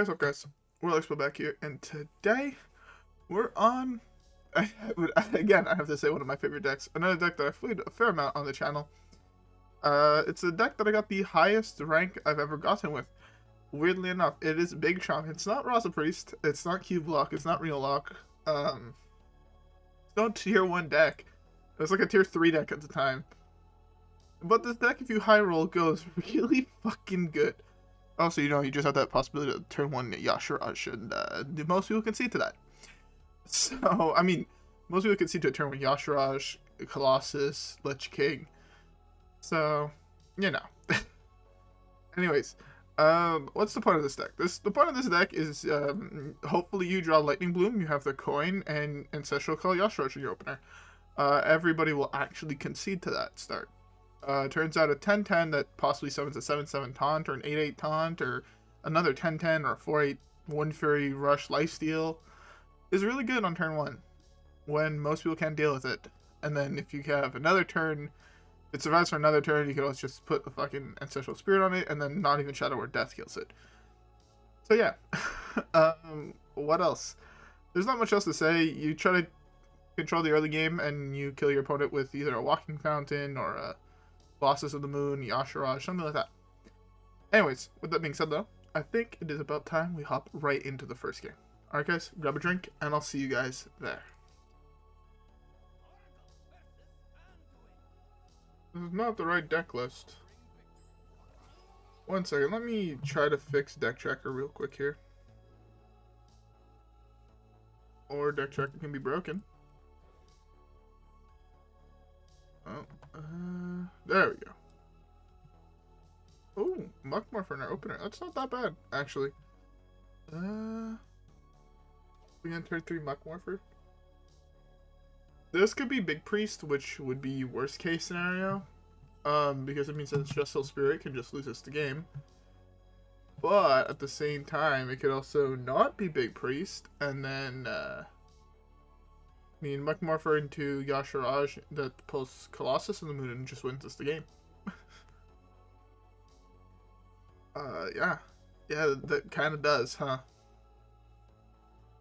What's up, guys? We're Alex back here, and today we're on. Again, I have to say one of my favorite decks. Another deck that I've played a fair amount on the channel. It's a deck that I got the highest rank I've ever gotten with. Weirdly enough, it is Big Shaman. It's not Rasa Priest. It's not Cube Lock. It's not Real Lock. It's no tier 1 deck. It was like a tier 3 deck at the time. But this deck, if you high roll, goes really fucking good. Also, you just have that possibility to turn 1 Yashiraj, and most people can see to that. So, I mean, most people can see to a turn 1 Yashiraj, Colossus, Lich King. So, you know. Anyways, what's the point of this deck? The point of this deck is, hopefully you draw Lightning Bloom, you have the coin, and Ancestral Yashiraj in your opener. Everybody will actually concede to that start. Turns out a 10-10 that possibly summons a 7-7 taunt, or an 8-8 taunt, or another 10-10, or a 4-8 One Fury Rush Lifesteal is really good on turn 1, when most people can't deal with it. And then if you have another turn, it survives for another turn, you can always just put a fucking Ancestral Spirit on it, and then not even Shadow or Death kills it. So yeah, what else? There's not much else to say. You try to control the early game, and you kill your opponent with either a Walking Fountain, or a Colossus of the Moon, Yashiraj, something like that. Anyways, with that being said though, I think it is about time we hop right into the first game. Alright guys, grab a drink, and I'll see you guys there. This is not the right deck list. One second, let me try to fix Deck Tracker real quick here. Or Deck Tracker can be broken. Oh, there we go. Oh, Muckmorpher in our opener. That's not that bad, actually. We got turn 3 Muckmorpher. This could be Big Priest, which would be worst case scenario. Because it means that Ancestral Spirit can just lose us the game. But at the same time, it could also not be Big Priest, and then Muckmorpher into Yashiraj that pulls Colossus in the moon and just wins us the game. Yeah, that kind of does, huh?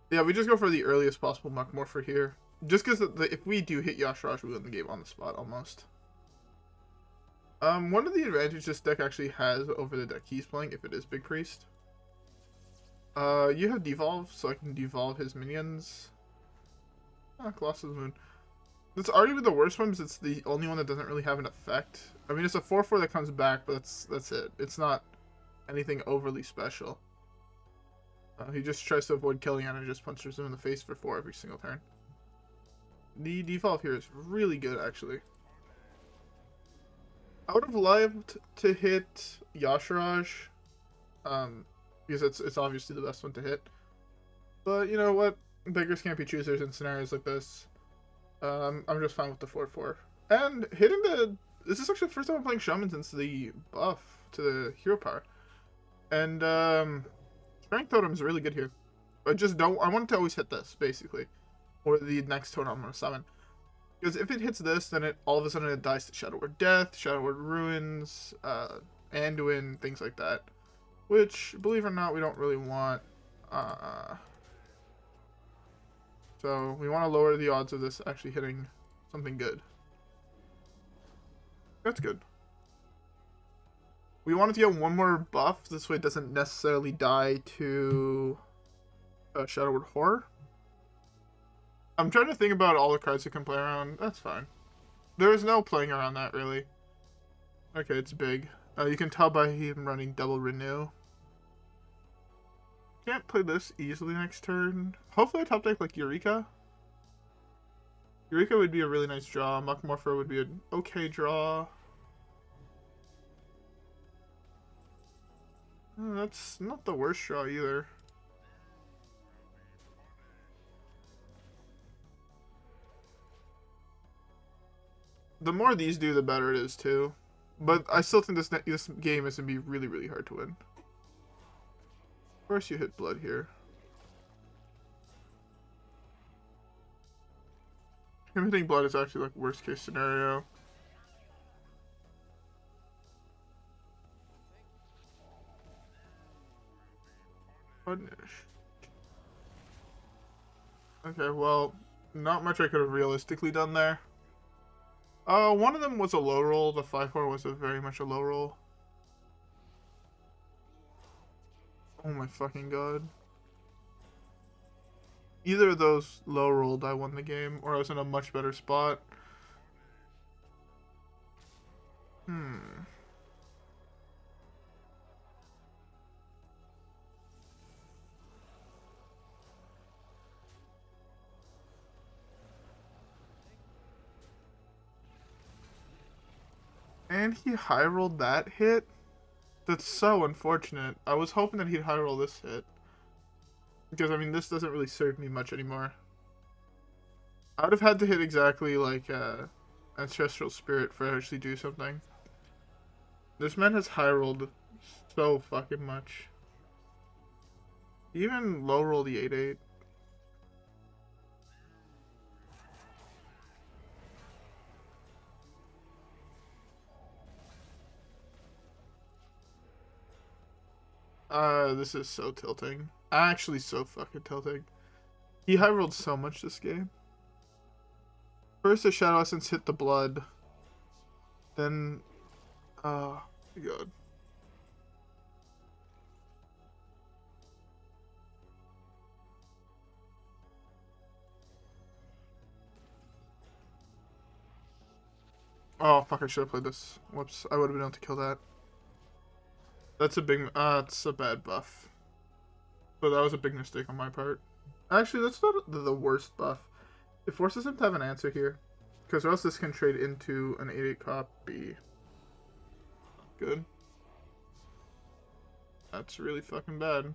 Yeah, we just go for the earliest possible Muckmorpher here. Just because if we do hit Yashiraj, we win the game on the spot, almost. One of the advantages this deck actually has over the deck he's playing, if it is Big Priest. You have Devolve, so I can devolve his minions. Colossus Moon. That's arguably the worst one, because it's the only one that doesn't really have an effect. I mean, it's a 4/4 that comes back, but that's it. It's not anything overly special. He just tries to avoid killing and just punches him in the face for 4 every single turn. The default here is really good, actually. I would have loved to hit Yashiraj, because it's obviously the best one to hit. But you know what? Beggars can't be choosers in scenarios like this. I'm just fine with the 4/4. And hitting this is actually the first time I'm playing Shaman since the buff to the hero power. And Strength Totem is really good here. I want it to always hit this, basically. Or the next totem I'm going to summon. Because if it hits this, then all of a sudden it dies to Shadow Word Death, Shadow Word Ruins, Anduin, things like that. Which, believe it or not, we don't really want. So we want to lower the odds of this actually hitting something good. That's good. We wanted to get one more buff. This way it doesn't necessarily die to Shadow Word Horror. I'm trying to think about all the cards you can play around. That's fine. There is no playing around that, really. Okay, it's big. You can tell by him running Double Renew. Can't play this easily next turn. Hopefully I top deck like Eureka. Eureka would be a really nice draw. Muckmorpher would be an okay draw. That's not the worst draw either. The more these do, the better it is too. But I still think this game is going to be really, really hard to win. First you hit blood here. Him hitting blood is actually like worst case scenario. Punish. Okay, well, not much I could have realistically done there. One of them was a low roll. The 5/4 was very much a low roll. Oh my fucking god. Either of those low rolled, I won the game, or I was in a much better spot. And he high rolled that hit? That's so unfortunate. I was hoping that he'd high roll this hit. Because, I mean, this doesn't really serve me much anymore. I would have had to hit exactly like Ancestral Spirit for actually do something. This man has high rolled so fucking much. He even low rolled the 8/8. This is so tilting. Actually so fucking tilting. He high rolled so much this game. First the Shadow Essence hit the blood. Then, oh my god. Oh fuck, I should have played this. Whoops, I would have been able to kill that. That's a big, it's a bad buff. But that was a big mistake on my part. Actually, that's not the worst buff. It forces him to have an answer here. Because or else this can trade into an 8/8 copy. Good. That's really fucking bad.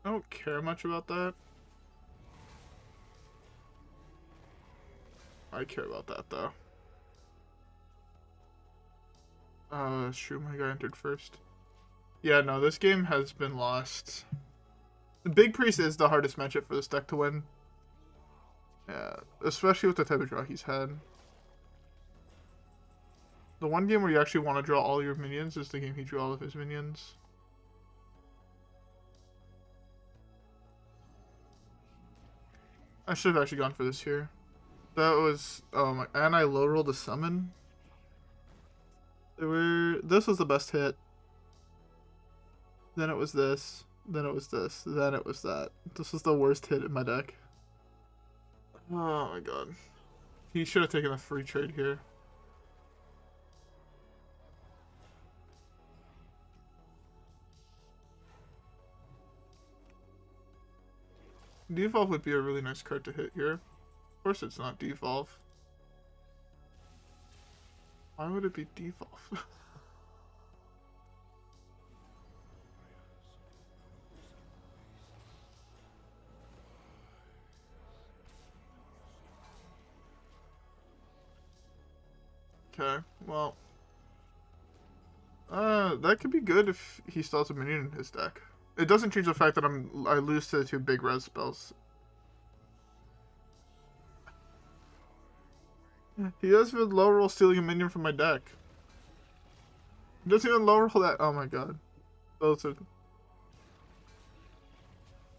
I don't care much about that. I care about that though. That's true, my guy entered first. Yeah, no, this game has been lost. The Big Priest is the hardest matchup for this deck to win. Yeah, especially with the type of draw he's had. The one game where you actually want to draw all your minions is the game he drew all of his minions. I should have actually gone for this here. That was, oh my, and I low rolled a summon. This was the best hit. Then it was this. Then it was this. Then it was that. This was the worst hit in my deck. Oh my god. He should have taken a free trade here. Devolve would be a really nice card to hit here. Of course it's not Devolve. Why would it be Devolve? Okay, well. That could be good if he still has a minion in his deck. It doesn't change the fact that I lose to the 2 big res spells. He doesn't even low roll stealing a minion from my deck. He doesn't even low roll that. Oh my god. Those are...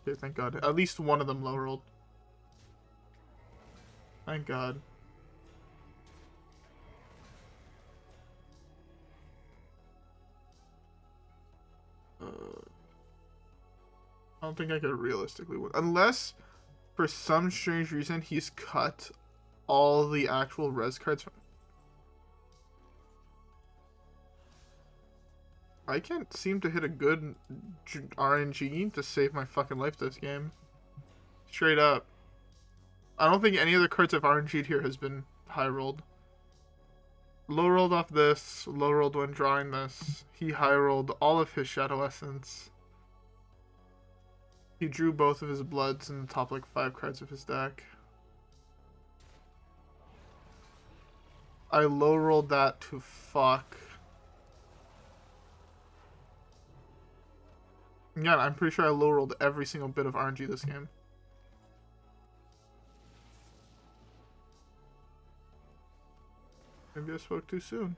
Okay, thank god. At least one of them low rolled. Thank god. I don't think I could realistically win. Unless, for some strange reason, he's cut all the actual res cards. I can't seem to hit a good RNG to save my fucking life this game. Straight up. I don't think any other cards I've RNG'd here has been high rolled. Low rolled off this, low rolled when drawing this. He high rolled all of his Shadow Essence. He drew both of his bloods in the top like 5 cards of his deck. I low rolled that to fuck. Yeah, I'm pretty sure I low rolled every single bit of RNG this game. Maybe I spoke too soon.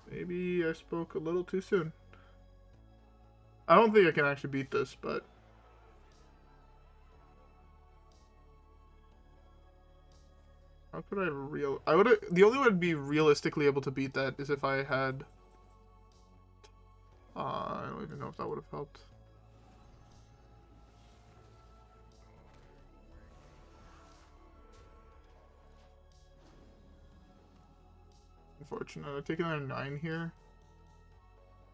Maybe I spoke a little too soon. I don't think I can actually beat this, but how could I the only way I'd be realistically able to beat that is if I had I don't even know if that would have helped. Unfortunate. I take another 9 here.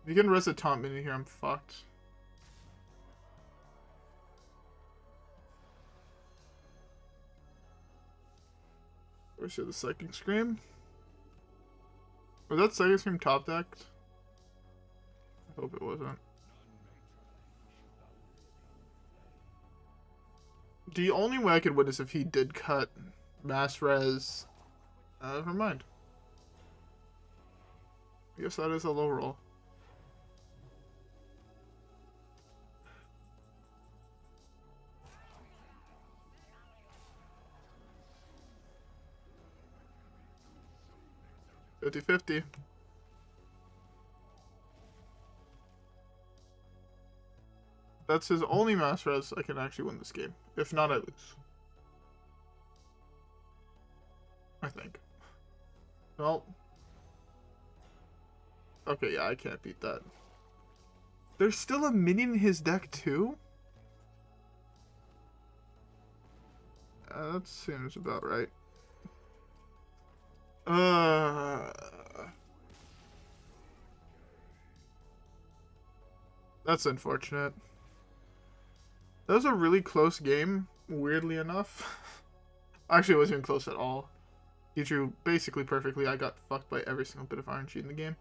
If you can res a taunt minion here, I'm fucked. Where's the Psychic Scream? Was that Psychic Scream top decked? I hope it wasn't. The only way I could win is if he did cut mass res. Never mind. I guess that is a low roll. $50-50. That's his only mass res. I can actually win this game. If not, I lose. I think. Well. Okay, yeah, I can't beat that. There's still a minion in his deck, too? That seems about right. That's unfortunate. That was a really close game, weirdly enough. Actually, it wasn't even close at all. He drew basically perfectly. I got fucked by every single bit of RNG in the game.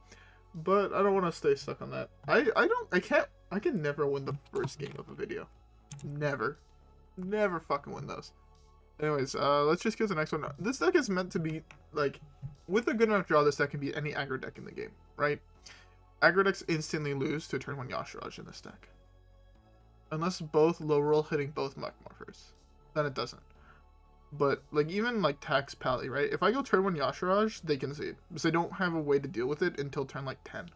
But I don't want to stay stuck on that. I can never win the first game of a video. Never. Never fucking win those. Anyways, let's just get to the next one. This deck is meant to be, like, with a good enough draw, this deck can beat any aggro deck in the game, right? Aggro decks instantly lose to turn 1 Yashiraj in this deck. Unless both low roll hitting both Muckmorphers. Then it doesn't. But, like, even, like, Tax Pally, right? If I go turn 1 Yashiraj, they concede. Because they don't have a way to deal with it until turn, like, 10.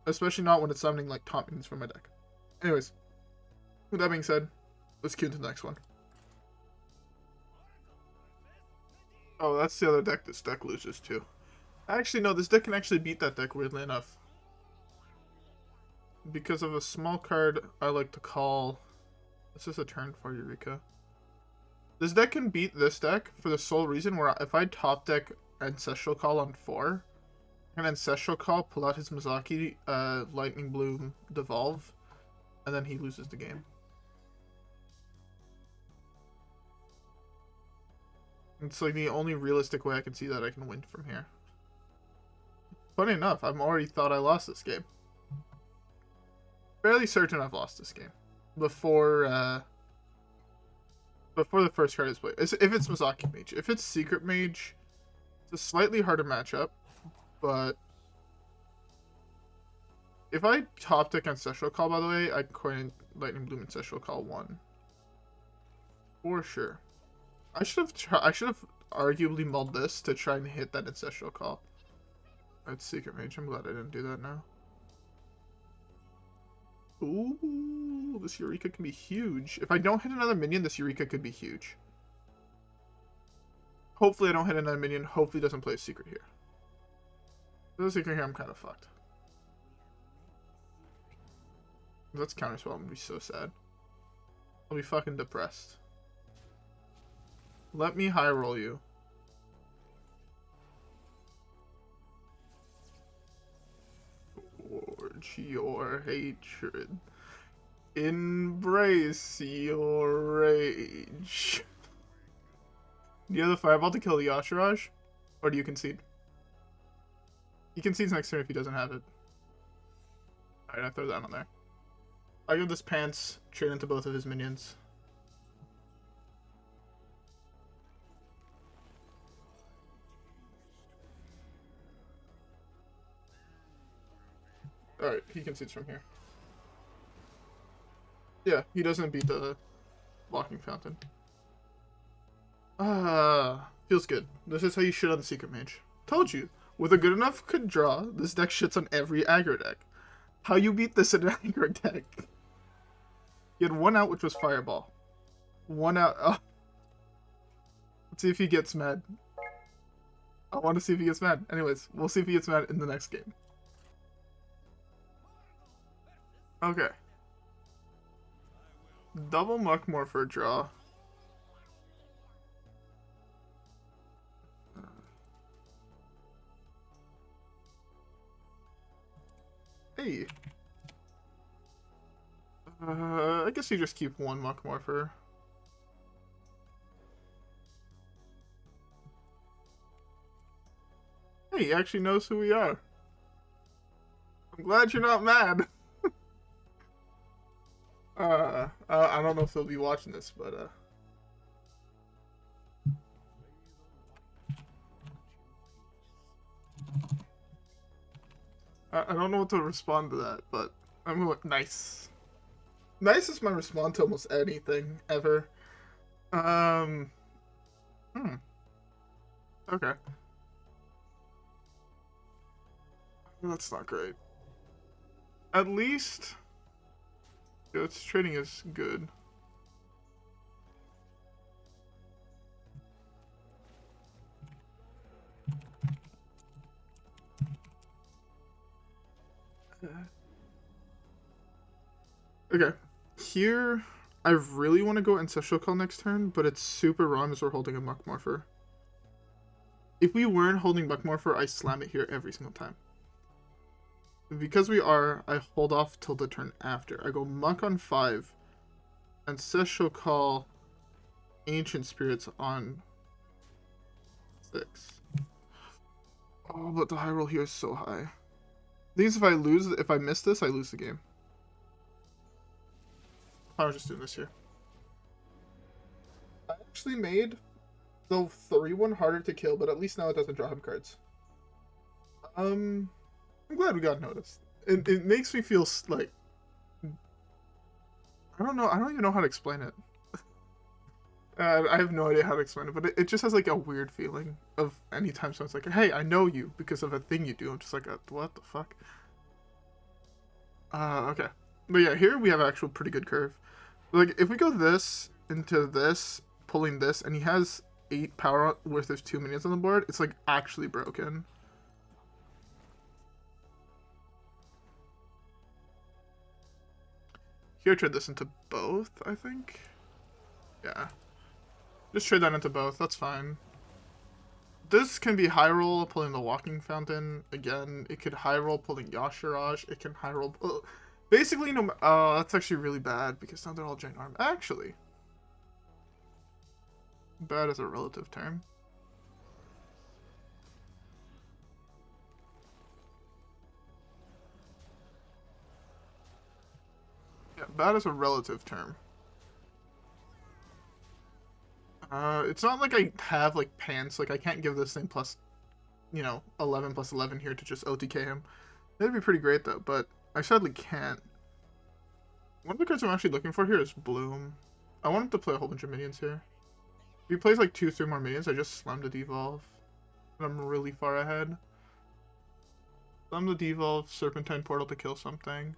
Especially not when it's summoning, like, taunt minions from my deck. Anyways. With that being said, let's queue into the next one. Oh, that's the other deck this deck loses to. Actually, no, this deck can actually beat that deck, weirdly enough. Because of a small card I like to call... This is a turn for Eureka. This deck can beat this deck for the sole reason where if I top deck Ancestral Call on 4, and Ancestral Call, pull out his mozaki, Lightning Bloom, Devolve, and then he loses the game. It's like the only realistic way I can see that I can win from here. Funny enough, I've already thought I lost this game. Fairly certain I've lost this game. Before the first card is played. If it's Mozaki Mage. If it's Secret Mage, it's a slightly harder matchup, but if I top deck Ancestral Call, by the way, I can coin Lightning Bloom Ancestral Call 1. For sure. I should have arguably mulled this to try and hit that Ancestral Call. That's Secret Mage. I'm glad I didn't do that now. Ooh, this Eureka can be huge. If I don't hit another minion, this Eureka could be huge. Hopefully I don't hit another minion. Hopefully it doesn't play a secret here. If there's a secret here, I'm kind of fucked. If that's counterspell, I'm gonna be so sad. I'll be fucking depressed. Let me high roll you. Forge your hatred. Embrace your rage. Do you have the fireball to kill the Yashiraj? Or do you concede? He concedes next turn if he doesn't have it. Alright, I throw that on there. I give this Pants, trade into both of his minions. Alright, he concedes from here. Yeah, he doesn't beat the Walking Fountain. Feels good. This is how you shit on the Secret Mage. Told you. With a good enough could draw, this deck shits on every aggro deck. How you beat this in an aggro deck? You had one out, which was Fireball. One out. Oh. Let's see if he gets mad. I want to see if he gets mad. Anyways, we'll see if he gets mad in the next game. Okay. Double Muckmorpher draw. Hey. I guess you just keep one Muckmorpher. Hey, he actually knows who we are. I'm glad you're not mad. I don't know if he'll be watching this, but I don't know what to respond to that, but I'm going nice. Nice is my response to almost anything ever. Okay. That's not great. At least its trading is good. Okay. Here, I really want to go Ancestral Call next turn, but it's super wrong as we're holding a Muckmorpher. If we weren't holding Muckmorpher, I slam it here every single time. Because we are, I hold off till the turn after. I go Muck on 5, Ancestral Call, Ancient Spirits on 6. Oh, but the high roll here is so high. These, if I miss this, I lose the game. I was just doing this here. I actually made the 3-1 harder to kill, but at least now it doesn't draw him cards. I'm glad we got noticed. It makes me feel like... I don't know. I don't even know how to explain it. I have no idea how to explain it, but it just has like a weird feeling of anytime someone's like, hey, I know you because of a thing you do. I'm just like, what the fuck? Okay. But yeah, here we have actual pretty good curve. Like, if we go this into this, pulling this, and he has 8 power worth of 2 minions on the board, it's like actually broken. Here, trade this into both, I think. Yeah. Just trade that into both, that's fine. This can be high roll pulling the Walking Fountain. Again, it could high roll pulling Yashiraj. It can high roll... Basically, no... Oh, that's actually really bad, because now they're all giant arm. Actually. Bad is a relative term. Yeah, bad is a relative term. It's not like I have, like, pants. Like, I can't give this thing plus, 11 plus 11 here to just OTK him. That'd be pretty great, though, but I sadly can't. One of the cards I'm actually looking for here is Bloom. I want him to play a whole bunch of minions here. If he plays, like, 2-3 more minions, I just slam the Devolve. And I'm really far ahead. Slam the Devolve, Serpentshrine Portal to kill something.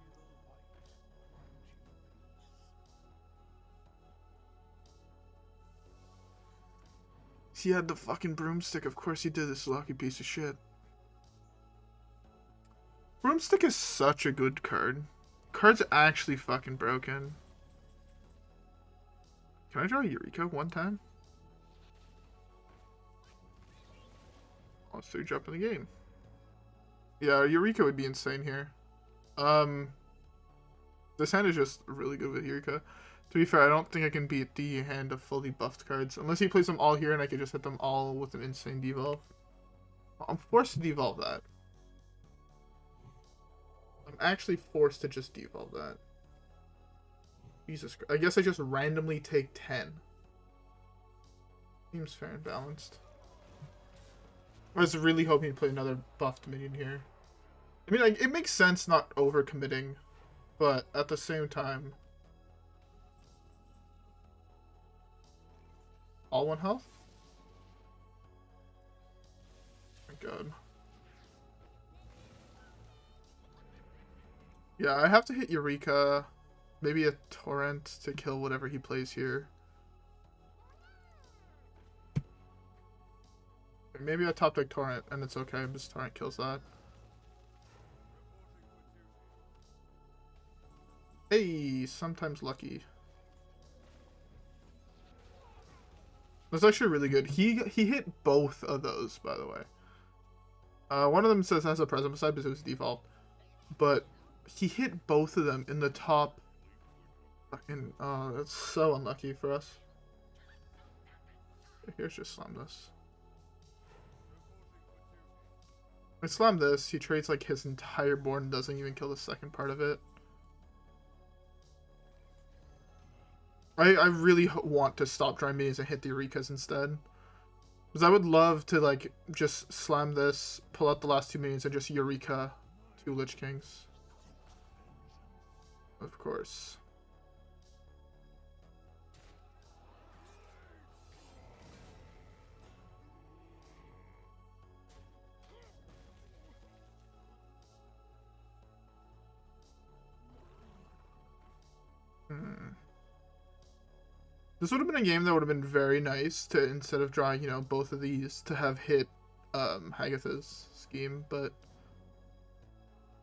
He had the fucking broomstick. Of course he did, this lucky piece of shit. Broomstick is such a good card. Card's actually fucking broken. Can I draw Eureka one time? Oh, so you drop in the game. Yeah, Eureka would be insane here. This hand is just really good with Eureka. To be fair, I don't think I can beat the hand of fully buffed cards. Unless he plays them all here and I can just hit them all with an insane devolve. I'm forced to devolve that. I'm actually forced to just devolve that. Jesus Christ. I guess I just randomly take 10. Seems fair and balanced. I was really hoping to play another buffed minion here. I mean, like, it makes sense not overcommitting, but at the same time... All 1 health? Thank God. Yeah, I have to hit Eureka, maybe a Torrent to kill whatever he plays here. Maybe a top deck Torrent, and it's okay, because Torrent kills that. Hey, sometimes lucky. That's actually really good. He hit both of those, by the way. One of them says has a present beside because it was default, but he hit both of them in the top. Fucking, that's so unlucky for us. Here's just slam this. I slam this. He trades like his entire board and doesn't even kill the second part of it. I really want to stop drawing minions and hit the Eurekas instead. Because I would love to, like, just slam this, pull out the last 2 minions, and just Eureka 2 Lich Kings. Of course. This would have been a game that would have been very nice to, instead of drawing, you know, both of these, to have hit Hagatha's scheme, but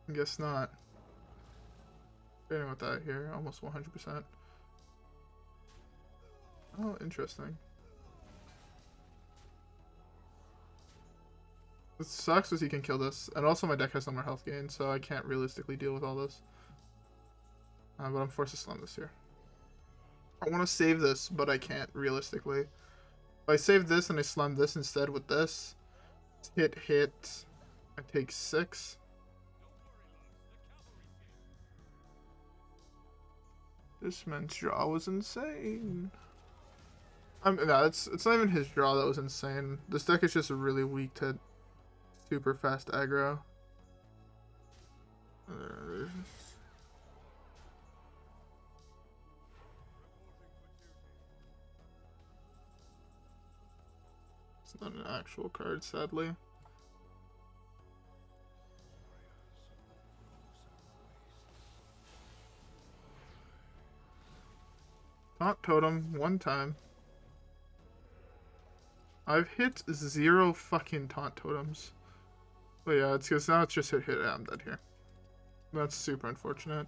I guess not. Failing with that here, almost 100%. Oh, interesting. It sucks as he can kill this, and also my deck has no more health gain, so I can't realistically deal with all this. But I'm forced to slam this here. I want to save this, but I can't realistically. If I save this and I slam this instead with this, hit, I take 6. This man's draw was insane. No, it's not even his draw that was insane. This deck is just really weak to super fast aggro. It's not an actual card, sadly. Taunt Totem 1 time. I've hit 0 fucking Taunt Totems. But yeah, it's because now it's just hit, I'm dead here. That's super unfortunate.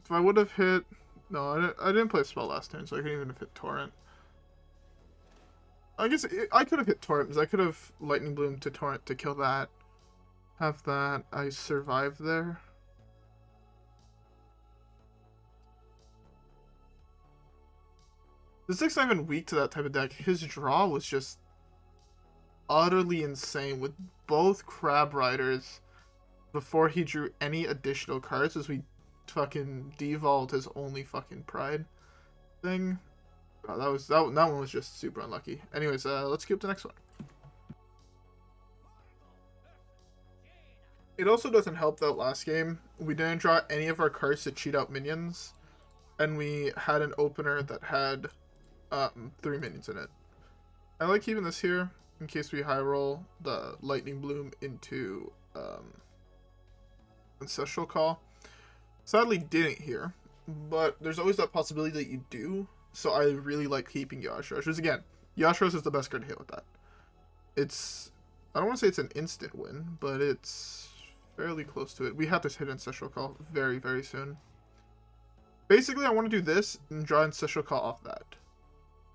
If I would have hit... No, I didn't play a spell last turn, so I couldn't even have hit Torrent. I guess I could have hit Torrent, because I could have Lightning Bloom to Torrent to kill that. Have that. I survived there. This deck's not even weak to that type of deck. His draw was just utterly insane with both Crab Riders before he drew any additional cards as we fucking devolved his only fucking pride thing. Oh, that one was just super unlucky. Anyways, let's skip the next one. It also doesn't help that last game we didn't draw any of our cards to cheat out minions, and we had an opener that had 3 minions in it. I like keeping this here in case we high roll the Lightning Bloom into Ancestral Call. Sadly didn't here, but there's always that possibility that you do. So I really like keeping Yashrosh, because again, Yashrosh is the best card to hit with that. It's, I don't want to say it's an instant win, but it's fairly close to it. We have to hit Ancestral Call very, very soon. Basically, I want to do this and draw Ancestral Call off that.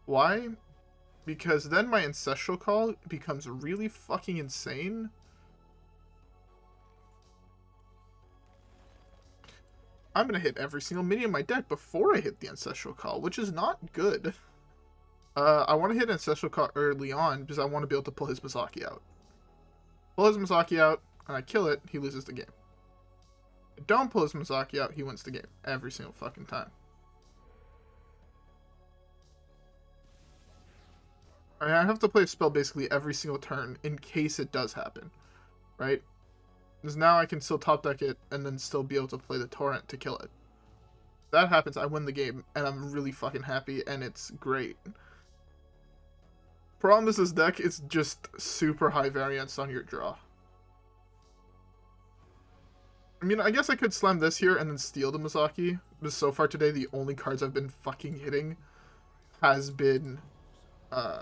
Why? Because then my Ancestral Call becomes really fucking insane. I'm going to hit every single minion in my deck before I hit the Ancestral Call, which is not good. I want to hit Ancestral Call early on because I want to be able to pull his mozaki out. Pull his mozaki out, and I kill it, he loses the game. If I don't pull his mozaki out, he wins the game. Every single fucking time. I have to play a spell basically every single turn in case it does happen. Right? Because now I can still top deck it and then still be able to play the Torrent to kill it. If that happens, I win the game, and I'm really fucking happy, and it's great. Problem is, this deck is just super high variance on your draw. I mean, I guess I could slam this here and then steal the mozaki, but so far today, the only cards I've been fucking hitting has been,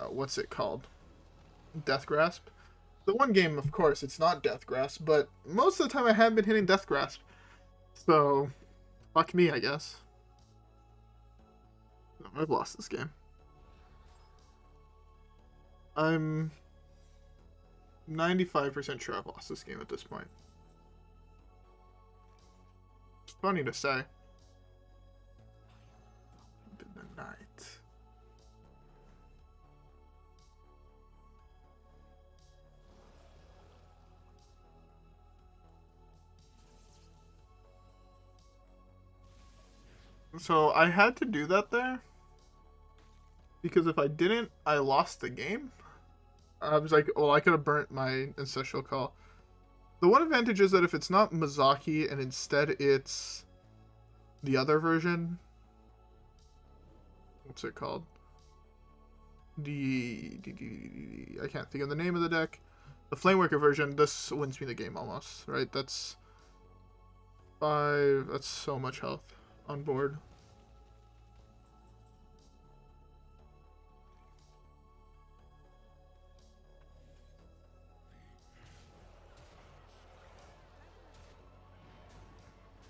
what's it called? Death Grasp. The one game, of course, it's not Death Grasp, but most of the time I have been hitting Death Grasp. So, fuck me, I guess. I've lost this game. I'm 95% sure I've lost this game at this point. It's funny to say. Into the night. So I had to do that there. Because if I didn't, I lost the game. I was like, well, I could have burnt my Ancestral Call. The one advantage is that if it's not Mozaki and instead it's the other version. What's it called? I can't think of the name of the deck. The Flamewaker version, this wins me the game almost, right? That's 5, that's so much health on board.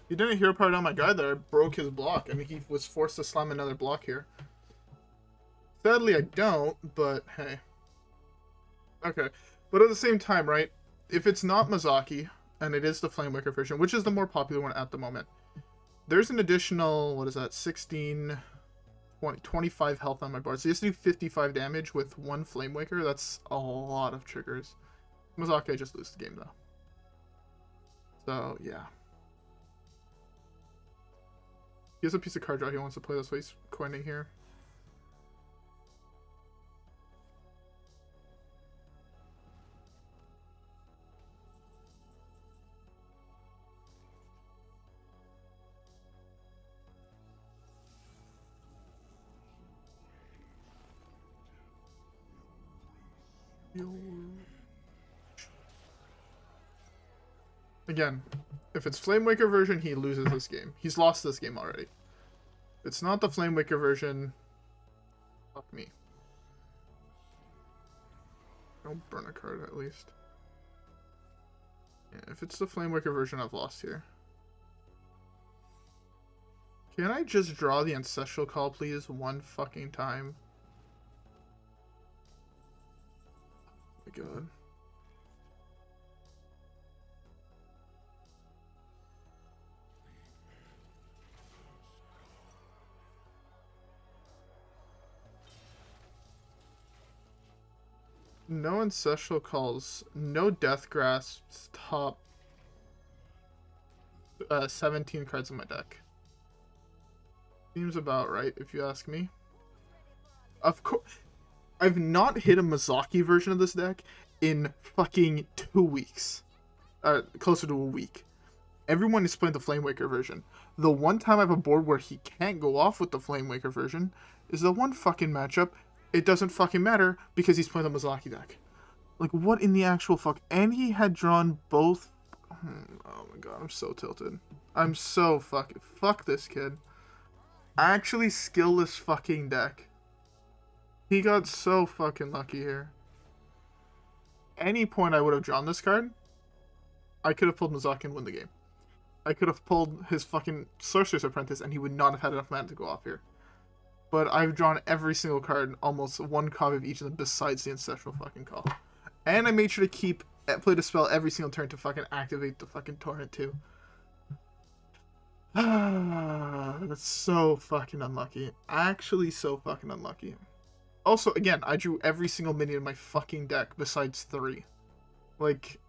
You didn't hear part on my guy there. I broke his block. I mean, he was forced to slam another block here. Sadly, I don't, but hey. Okay. But at the same time, right? If it's not Mozaki, and it is the Flamewaker version, which is the more popular one at the moment, there's an additional, what is that, 16, 20, 25 health on my board. So you have to do 55 damage with one Flamewaker. That's a lot of triggers. Mozaki, I just lose the game, though. So, yeah. He has a piece of card draw he wants to play, that's why he's coining here. Again, if it's Flamewaker version, he loses this game. He's lost this game already. If it's not the Flamewaker version, fuck me. Don't burn a card at least. Yeah, if it's the Flamewaker version, I've lost here. Can I just draw the Ancestral Call, please, one fucking time? Oh my god. No Ancestral Calls, no Death Grasps, top 17 cards in my deck. Seems about right, if you ask me. Of course, I've not hit a Mozaki version of this deck in fucking 2 weeks. Closer to a week. Everyone is playing the Flamewaker version. The one time I have a board where he can't go off with the Flamewaker version is the one fucking matchup. It doesn't fucking matter because he's playing the Mozaki deck. Like, what in the actual fuck? And he had drawn both. Oh my god, I'm so tilted. I'm so fucking. Fuck this kid. Actually, skillless fucking deck. He got so fucking lucky here. Any point I would have drawn this card, I could have pulled Mozaki and win the game. I could have pulled his fucking Sorcerer's Apprentice and he would not have had enough mana to go off here. But I've drawn every single card, almost one copy of each of them besides the Ancestral fucking Call. And I made sure to play the spell every single turn to fucking activate the fucking Torrent too. That's so fucking unlucky. Actually so fucking unlucky. Also, again, I drew every single minion in my fucking deck besides 3. Like,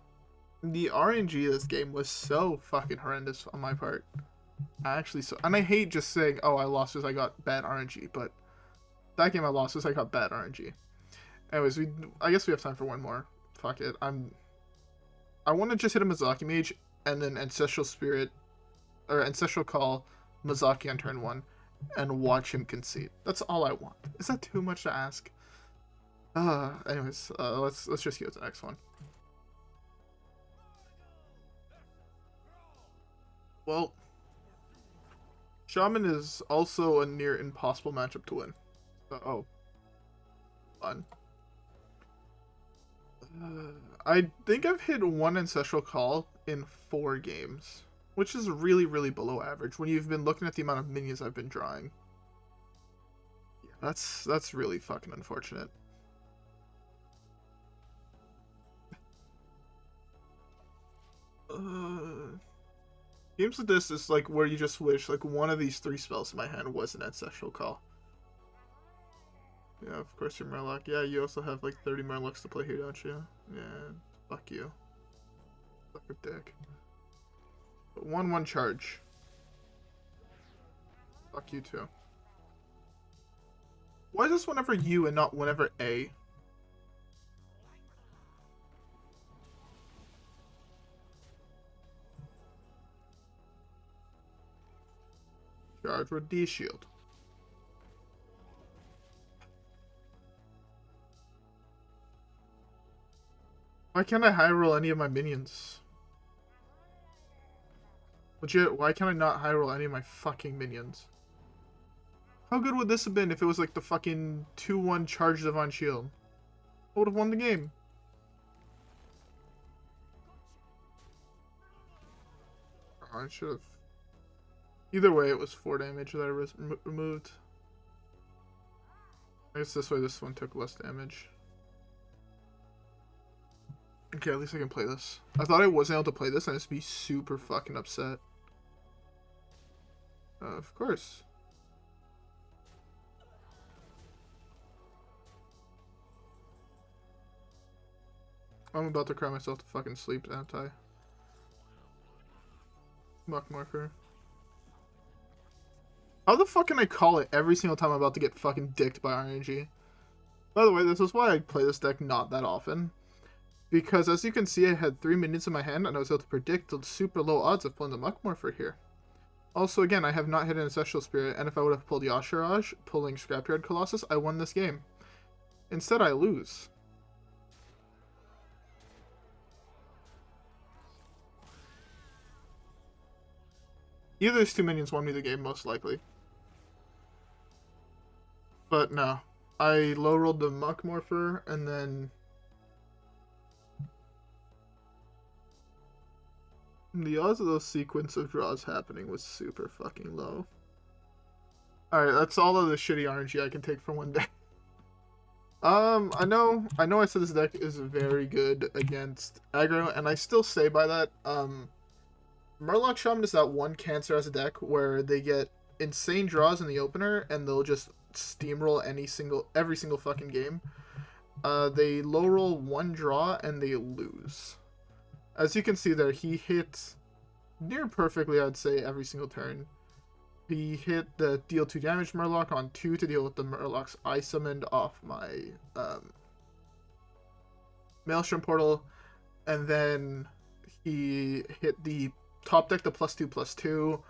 the RNG of this game was so fucking horrendous on my part. And I hate just saying, oh, I lost because I got bad RNG, but that game I lost because I got bad RNG. Anyways, I guess we have time for one more. Fuck it. I want to just hit a Mozaki Mage and then Ancestral Spirit or Ancestral Call Mozaki on turn 1 and watch him concede. That's all I want. Is that too much to ask? Anyways, let's just go to the next one. Well, Shaman is also a near impossible matchup to win. So, fun. I think I've hit one Ancestral Call in 4 games, which is really, really below average when you've been looking at the amount of minions I've been drawing. Yeah, that's really fucking unfortunate. Games like this is like where you just wish like one of these 3 spells in my hand was an Ancestral Call. Yeah, of course you're Murloc. Yeah, you also have like 30 Murlocs to play here, don't you? Yeah, fuck you. Fuck a dick. 1/1 charge. Fuck you too. Why is this whenever U and not whenever A? Charge with D shield. Why can't I high roll any of my minions? Legit, why can't I not high roll any of my fucking minions? How good would this have been if it was like the fucking 2/1 charge Divine Shield? I would have won the game. Oh, I should have. Either way, it was 4 damage that I removed. I guess this way this one took less damage. Okay, at least I can play this. I thought I wasn't able to play this and I'd just be super fucking upset. Of course. I'm about to cry myself to fucking sleep, aren't I? Muckmorpher. How the fuck can I call it every single time I'm about to get fucking dicked by RNG? By the way, this is why I play this deck not that often. Because as you can see, I had 3 minions in my hand and I was able to predict the super low odds of pulling the Muckmorpher here. Also, again, I have not hit an Ancestral Spirit, and if I would have pulled Yashiraj, pulling Scrapyard Colossus, I won this game. Instead, I lose. Either of these 2 minions won me the game, most likely. But no. I low-rolled the Muckmorpher, and then the odds of those sequence of draws happening was super fucking low. Alright, that's all of the shitty RNG I can take for one day. I know I said this deck is very good against aggro, and I still stay by that. Murloc Shaman is that one cancer as a deck where they get insane draws in the opener, and they'll just steamroll every single fucking game. They low roll 1 draw, and they lose. As you can see there, he hit near perfectly, I'd say, every single turn. He hit the deal 2 damage Murloc on 2 to deal with the Murlocs I summoned off my Maelstrom Portal, and then he hit the top deck the +2/+2,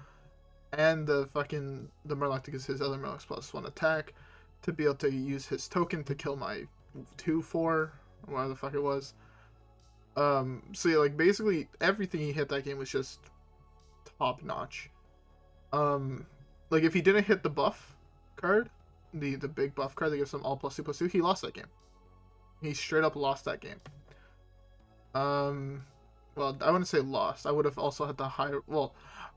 and the Murloc to get his other Murlocs +1 attack to be able to use his token to kill my 2/4, whatever the fuck it was. So yeah, like basically everything he hit that game was just top notch. Like if he didn't hit the buff card, the big buff card that gives him all +2/+2, he lost that game. He straight up lost that game. Well, I wouldn't say lost. I would have also had to I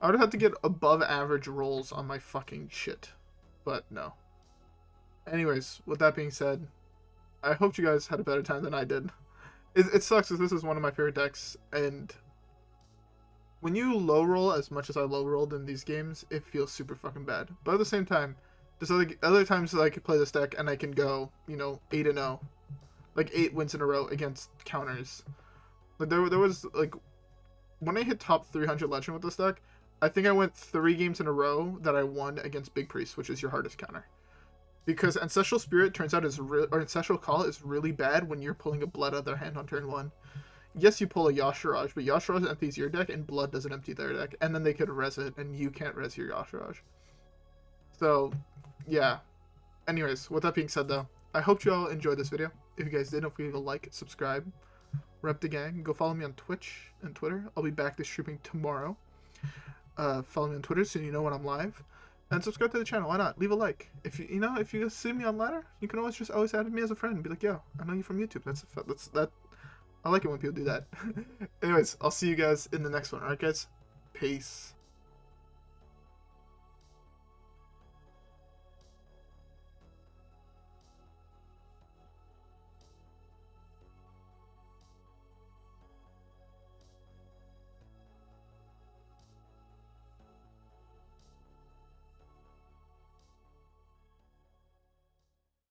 would have had to get above average rolls on my fucking shit. But no. Anyways, with that being said, I hope you guys had a better time than I did. It sucks because this is one of my favorite decks, and when you low roll as much as I low rolled in these games, it feels super fucking bad. But at the same time, there's other times that I could play this deck and I can go, 8-0, like 8 wins in a row against counters. Like there was like when I hit top 300 legend with this deck, I think I went 3 games in a row that I won against Big Priest, which is your hardest counter. Because Ancestral Spirit turns out or Ancestral Call is really bad when you're pulling a blood out of their hand on turn 1. yes, you pull a Yashiraj, but Yashiraj empties your deck, and Blood doesn't empty their deck, and then they could res it, and you can't res your Yashiraj. So, yeah. Anyways, with that being said, though, I hope you all enjoyed this video. If you guys did, don't forget to like, subscribe, rep the gang. Go follow me on Twitch and Twitter. I'll be back to streaming tomorrow. Follow me on Twitter so you know when I'm live. And subscribe to the channel. Why not? Leave a like. If if you see me on ladder, you can always add me as a friend and be like, yo, I know you from YouTube. That's that. I like it when people do that. Anyways, I'll see you guys in the next one. Alright, guys? Peace.